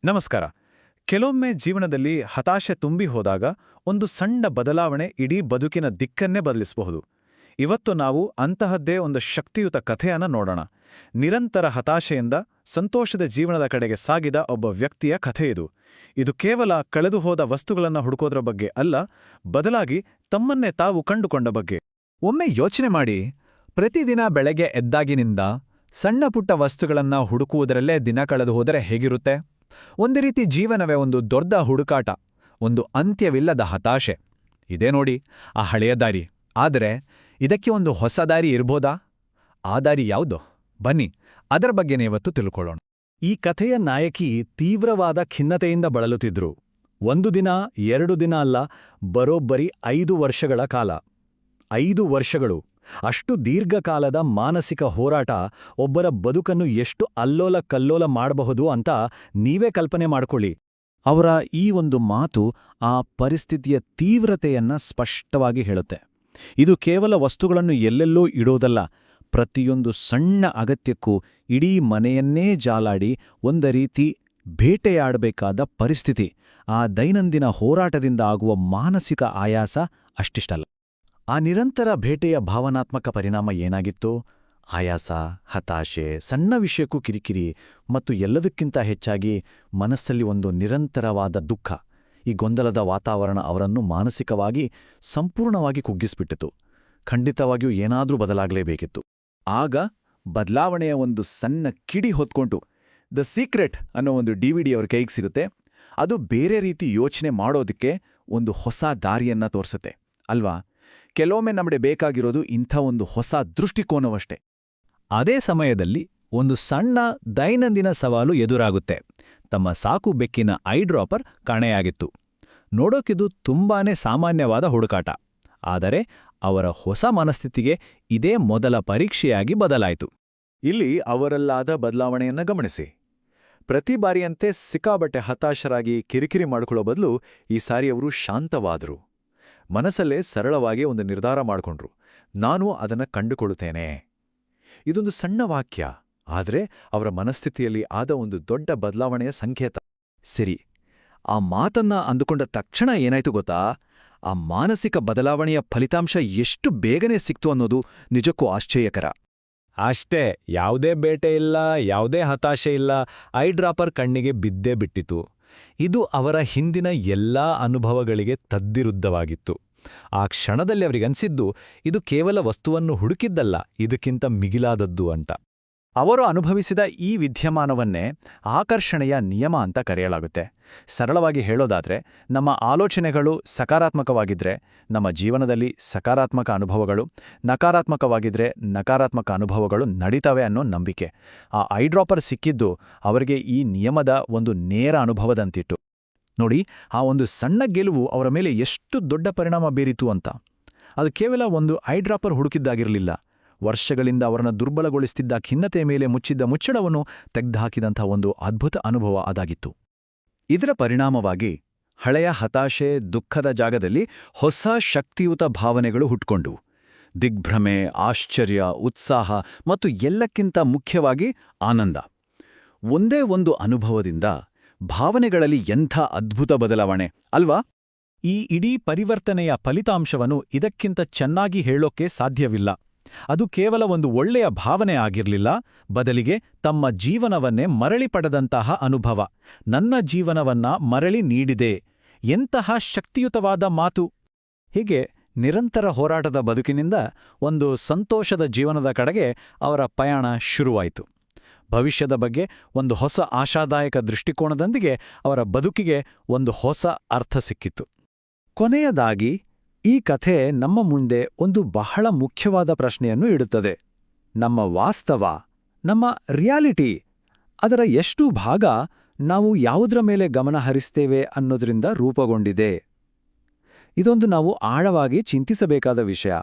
ನಮಸ್ಕಾರ. ಕೆಲವೊಮ್ಮೆ ಜೀವನದಲ್ಲಿ ಹತಾಶೆ ತುಂಬಿ ಹೋದಾಗ ಒಂದು ಸಣ್ಣ ಬದಲಾವಣೆ ಇಡೀ ಬದುಕಿನ ದಿಕ್ಕನ್ನೇ ಬದಲಿಸಬಹುದು. ಇವತ್ತು ನಾವು ಅಂತಹದ್ದೇ ಒಂದು ಶಕ್ತಿಯುತ ಕಥೆಯನ್ನ ನೋಡೋಣ. ನಿರಂತರ ಹತಾಶೆಯಿಂದ ಸಂತೋಷದ ಜೀವನದ ಕಡೆಗೆ ಸಾಗಿದ ಒಬ್ಬ ವ್ಯಕ್ತಿಯ ಕಥೆಯಿದು. ಇದು ಕೇವಲ ಕಳೆದುಹೋದ ವಸ್ತುಗಳನ್ನು ಹುಡುಕೋದ್ರ ಬಗ್ಗೆ ಅಲ್ಲ, ಬದಲಾಗಿ ತಮ್ಮನ್ನೇ ತಾವು ಕಂಡುಕೊಂಡ ಬಗ್ಗೆ. ಒಮ್ಮೆ ಯೋಚನೆ ಮಾಡಿ, ಪ್ರತಿದಿನ ಬೆಳಗ್ಗೆ ಎದ್ದಾಗಿನಿಂದ ಸಣ್ಣ ಪುಟ್ಟ ವಸ್ತುಗಳನ್ನ ಹುಡುಕುವುದರಲ್ಲೇ ದಿನ ಕಳೆದು ಹೋದರೆ ಹೇಗಿರುತ್ತೆ? ಒಂದು ರೀತಿ ಜೀವನವೇ ಒಂದು ದೊಡ್ಡ ಹುಡುಕಾಟ, ಒಂದು ಅಂತ್ಯವಿಲ್ಲದ ಹತಾಶೆ. ಇದೇ ನೋಡಿ ಆ ಹಳೆಯ ದಾರಿ. ಆದರೆ ಇದಕ್ಕೆ ಒಂದು ಹೊಸ ದಾರಿ ಇರ್ಬೋದಾ? ಆ ದಾರಿ ಯಾವುದು? ಬನ್ನಿ, ಅದರ ಬಗ್ಗೆನೇ ಇವತ್ತು ತಿಳ್ಕೊಳ್ಳೋಣ. ಈ ಕಥೆಯ ನಾಯಕಿ ತೀವ್ರವಾದ ಖಿನ್ನತೆಯಿಂದ ಬಳಲುತ್ತಿದ್ರು. ಒಂದು ದಿನ, 2 ದಿನ ಅಲ್ಲ, ಬರೋಬ್ಬರಿ 5 ವರ್ಷಗಳ ಕಾಲ. 5 ವರ್ಷಗಳು. ಅಷ್ಟು ದೀರ್ಘಕಾಲದ ಮಾನಸಿಕ ಹೋರಾಟ ಒಬ್ಬರ ಬದುಕನ್ನು ಎಷ್ಟು ಅಲ್ಲೋಲ ಕಲ್ಲೋಲ ಮಾಡಬಹುದು ಅಂತ ನೀವೇ ಕಲ್ಪನೆ ಮಾಡ್ಕೊಳ್ಳಿ. ಅವರ ಈ ಒಂದು ಮಾತು ಆ ಪರಿಸ್ಥಿತಿಯ ತೀವ್ರತೆಯನ್ನ ಸ್ಪಷ್ಟವಾಗಿ ಹೇಳುತ್ತೆ. ಇದು ಕೇವಲ ವಸ್ತುಗಳನ್ನು ಎಲ್ಲೆಲ್ಲೋ ಇಡೋದಲ್ಲ, ಪ್ರತಿಯೊಂದು ಸಣ್ಣ ಅಗತ್ಯಕ್ಕೂ ಇಡೀ ಮನೆಯನ್ನೇ ಜಾಲಾಡಿ ಒಂದ ರೀತಿ ಬೇಟೆಯಾಡಬೇಕಾದ ಪರಿಸ್ಥಿತಿ. ಆ ದೈನಂದಿನ ಹೋರಾಟದಿಂದ ಆಗುವ ಮಾನಸಿಕ ಆಯಾಸ ಅಷ್ಟಿಷ್ಟಲ್ಲ. ಆ ನಿರಂತರ ಬೇಟೆಯ ಭಾವನಾತ್ಮಕ ಪರಿಣಾಮ ಏನಾಗಿತ್ತು? ಆಯಾಸ, ಹತಾಶೆ, ಸಣ್ಣ ವಿಷಯಕ್ಕೂ ಕಿರಿಕಿರಿ ಮತ್ತು ಎಲ್ಲದಕ್ಕಿಂತ ಹೆಚ್ಚಾಗಿ ಮನಸ್ಸಲ್ಲಿ ಒಂದು ನಿರಂತರವಾದ ದುಃಖ. ಈ ಗೊಂದಲದ ವಾತಾವರಣ ಅವರನ್ನು ಮಾನಸಿಕವಾಗಿ ಸಂಪೂರ್ಣವಾಗಿ ಕುಗ್ಗಿಸ್ಬಿಟ್ಟಿತು. ಖಂಡಿತವಾಗಿಯೂ ಏನಾದ್ರೂ ಬದಲಾಗಲೇಬೇಕಿತ್ತು. ಆಗ ಬದಲಾವಣೆಯ ಒಂದು ಸಣ್ಣ ಕಿಡಿ ಹೊತ್ಕೊಂಡು ದ ಸೀಕ್ರೆಟ್ ಅನ್ನೋ ಒಂದು DVD ಅವ್ರ ಕೈಗೆ ಸಿಗುತ್ತೆ. ಅದು ಬೇರೆ ರೀತಿ ಯೋಚನೆ ಮಾಡೋದಕ್ಕೆ ಒಂದು ಹೊಸ ದಾರಿಯನ್ನ ತೋರಿಸುತ್ತೆ ಅಲ್ವಾ? ಕೆಲವೊಮ್ಮೆ ನಮಗೆ ಬೇಕಾಗಿರೋದು ಇಂಥ ಒಂದು ಹೊಸ ದೃಷ್ಟಿಕೋನವಷ್ಟೇ. ಅದೇ ಸಮಯದಲ್ಲಿ ಒಂದು ಸಣ್ಣ ದೈನಂದಿನ ಸವಾಲು ಎದುರಾಗುತ್ತೆ. ತಮ್ಮ ಸಾಕು ಬೆಕ್ಕಿನ ಐ ಡ್ರಾಪರ್ ಕಾಣೆಯಾಗಿತ್ತು. ನೋಡೋಕಿದು ತುಂಬಾನೇ ಸಾಮಾನ್ಯವಾದ ಹುಡುಕಾಟ. ಆದರೆ ಅವರ ಹೊಸ ಮನಸ್ಥಿತಿಗೆ ಇದೇ ಮೊದಲ ಪರೀಕ್ಷೆಯಾಗಿ ಬದಲಾಯಿತು. ಇಲ್ಲಿ ಅವರಲ್ಲಾದ ಬದಲಾವಣೆಯನ್ನ ಗಮನಿಸಿ. ಪ್ರತಿ ಬಾರಿಯಂತೆ ಸಿಕ್ಕಾಬಟ್ಟೆ ಹತಾಶರಾಗಿ ಕಿರಿಕಿರಿ ಮಾಡಿಕೊಳ್ಳೋ ಬದಲು ಈ ಸಾರಿ ಅವರು ಶಾಂತವಾದರು. ಮನಸ್ಸಲ್ಲೇ ಸರಳವಾಗಿ ಒಂದು ನಿರ್ಧಾರ ಮಾಡಿಕೊಂಡ್ರು. ನಾನು ಅದನ್ನು ಕಂಡುಕೊಳ್ಳುತ್ತೇನೆ. ಇದೊಂದು ಸಣ್ಣ ವಾಕ್ಯ, ಆದರೆ ಅವರ ಮನಸ್ಥಿತಿಯಲ್ಲಿ ಆದ ಒಂದು ದೊಡ್ಡ ಬದಲಾವಣೆಯ ಸಂಕೇತ. ಸರಿ, ಆ ಮಾತನ್ನ ಅಂದುಕೊಂಡ ತಕ್ಷಣ ಏನಾಯ್ತು ಗೊತ್ತಾ? ಆ ಮಾನಸಿಕ ಬದಲಾವಣೆಯ ಫಲಿತಾಂಶ ಎಷ್ಟು ಬೇಗನೆ ಸಿಕ್ತು ಅನ್ನೋದು ನಿಜಕ್ಕೂ ಆಶ್ಚರ್ಯಕರ. ಅಷ್ಟೇ, ಯಾವುದೇ ಬೇಟೆ ಇಲ್ಲ, ಯಾವುದೇ ಹತಾಶೆ ಇಲ್ಲ, ಐ ಡ್ರಾಪರ್ ಕಣ್ಣಿಗೆ ಬಿದ್ದೇ ಬಿಟ್ಟಿತು. ಇದು ಅವರ ಹಿಂದಿನ ಎಲ್ಲಾ ಅನುಭವಗಳಿಗೆ ತದ್ವಿರುದ್ಧವಾಗಿತ್ತು. ಆ ಕ್ಷಣದಲ್ಲಿ ಅವರಿಗನ್ಸಿದ್ದು ಇದು ಕೇವಲ ವಸ್ತುವನ್ನು ಹುಡುಕಿದ್ದಲ್ಲ, ಇದಕ್ಕಿಂತ ಮಿಗಿಲಾದದ್ದು ಅಂತ. ಅವರು ಅನುಭವಿಸಿದ ಈ ವಿದ್ಯಮಾನವನ್ನೇ ಆಕರ್ಷಣೆಯ ನಿಯಮ ಅಂತ ಕರೆಯಲಾಗುತ್ತೆ. ಸರಳವಾಗಿ ಹೇಳೋದಾದ್ರೆ, ನಮ್ಮ ಆಲೋಚನೆಗಳು ಸಕಾರಾತ್ಮಕವಾಗಿದ್ರೆ ನಮ್ಮ ಜೀವನದಲ್ಲಿ ಸಕಾರಾತ್ಮಕ ಅನುಭವಗಳು, ನಕಾರಾತ್ಮಕವಾಗಿದ್ರೆ ನಕಾರಾತ್ಮಕ ಅನುಭವಗಳು ನಡೀತವೆ ಅನ್ನೋ ನಂಬಿಕೆ. ಆ ಐ ಡ್ರಾಪರ್ ಸಿಕ್ಕಿದ್ದು ಅವರಿಗೆ ಈ ನಿಯಮದ ಒಂದು ನೇರ ಅನುಭವದಂತಿತ್ತು. ನೋಡಿ, ಆ ಒಂದು ಸಣ್ಣ ಗೆಲುವು ಅವರ ಮೇಲೆ ಎಷ್ಟು ದೊಡ್ಡ ಪರಿಣಾಮ ಬೀರಿತು ಅಂತ. ಅದು ಕೇವಲ ಒಂದು ಐ ಡ್ರಾಪರ್ ಹುಡುಕಿದ್ದಾಗಿರಲಿಲ್ಲ. ವರ್ಷಗಳಿಂದ ಅವರನ್ನು ದುರ್ಬಲಗೊಳಿಸುತ್ತಿದ್ದ ಖಿನ್ನತೆಯ ಮೇಲೆ ಮುಚ್ಚಿದ್ದ ಮುಚ್ಚಳವನ್ನು ತೆಗೆದುಹಾಕಿದಂಥ ಒಂದು ಅದ್ಭುತ ಅನುಭವ ಅದಾಗಿತ್ತು. ಇದರ ಪರಿಣಾಮವಾಗಿ ಹಳೆಯ ಹತಾಶೆ, ದುಃಖದ ಜಾಗದಲ್ಲಿ ಹೊಸ ಶಕ್ತಿಯುತ ಭಾವನೆಗಳು ಹುಟ್ಕೊಂಡವು. ದಿಗ್ಭ್ರಮೆ, ಆಶ್ಚರ್ಯ, ಉತ್ಸಾಹ ಮತ್ತು ಎಲ್ಲಕ್ಕಿಂತ ಮುಖ್ಯವಾಗಿ ಆನಂದ. ಒಂದೇ ಒಂದು ಅನುಭವದಿಂದ ಭಾವನೆಗಳಲ್ಲಿ ಎಂಥ ಅದ್ಭುತ ಬದಲಾವಣೆ ಅಲ್ವಾ? ಈ ಇಡೀ ಪರಿವರ್ತನೆಯ ಫಲಿತಾಂಶವನ್ನು ಇದಕ್ಕಿಂತ ಚೆನ್ನಾಗಿ ಹೇಳೋಕೆ ಸಾಧ್ಯವಿಲ್ಲ. ಅದು ಕೇವಲ ಒಂದು ಒಳ್ಳೆಯ ಭಾವನೆ ಆಗಿರಲಿಲ್ಲ, ಬದಲಿಗೆ ತಮ್ಮ ಜೀವನವನ್ನೇ ಮರಳಿ ಪಡೆದಂತಹ ಅನುಭವ. ನನ್ನ ಜೀವನವನ್ನ ಮರಳಿ ನೀಡಿದೆ. ಎಂತಹ ಶಕ್ತಿಯುತವಾದ ಮಾತು! ಹೀಗೆ ನಿರಂತರ ಹೋರಾಟದ ಬದುಕಿನಿಂದ ಒಂದು ಸಂತೋಷದ ಜೀವನದ ಕಡೆಗೆ ಅವರ ಪಯಣ ಶುರುವಾಯಿತು. ಭವಿಷ್ಯದ ಬಗ್ಗೆ ಒಂದು ಹೊಸ ಆಶಾದಾಯಕ ದೃಷ್ಟಿಕೋನದೊಂದಿಗೆ ಅವರ ಬದುಕಿಗೆ ಒಂದು ಹೊಸ ಅರ್ಥ ಸಿಕ್ಕಿತು. ಕೊನೆಯದಾಗಿ ಈ ಕಥೆ ನಮ್ಮ ಮುಂದೆ ಒಂದು ಬಹಳ ಮುಖ್ಯವಾದ ಪ್ರಶ್ನೆಯನ್ನು ಇಡುತ್ತದೆ. ನಮ್ಮ ವಾಸ್ತವ, ನಮ್ಮ ರಿಯಾಲಿಟಿ, ಅದರ ಎಷ್ಟು ಭಾಗ ನಾವು ಯಾವುದರ ಮೇಲೆ ಗಮನ ಹರಿಸ್ತೇವೆ ಅನ್ನೋದ್ರಿಂದ ರೂಪುಗೊಂಡಿದೆ? ಇದೊಂದು ನಾವು ಆಳವಾಗಿ ಚಿಂತಿಸಬೇಕಾದ ವಿಷಯ.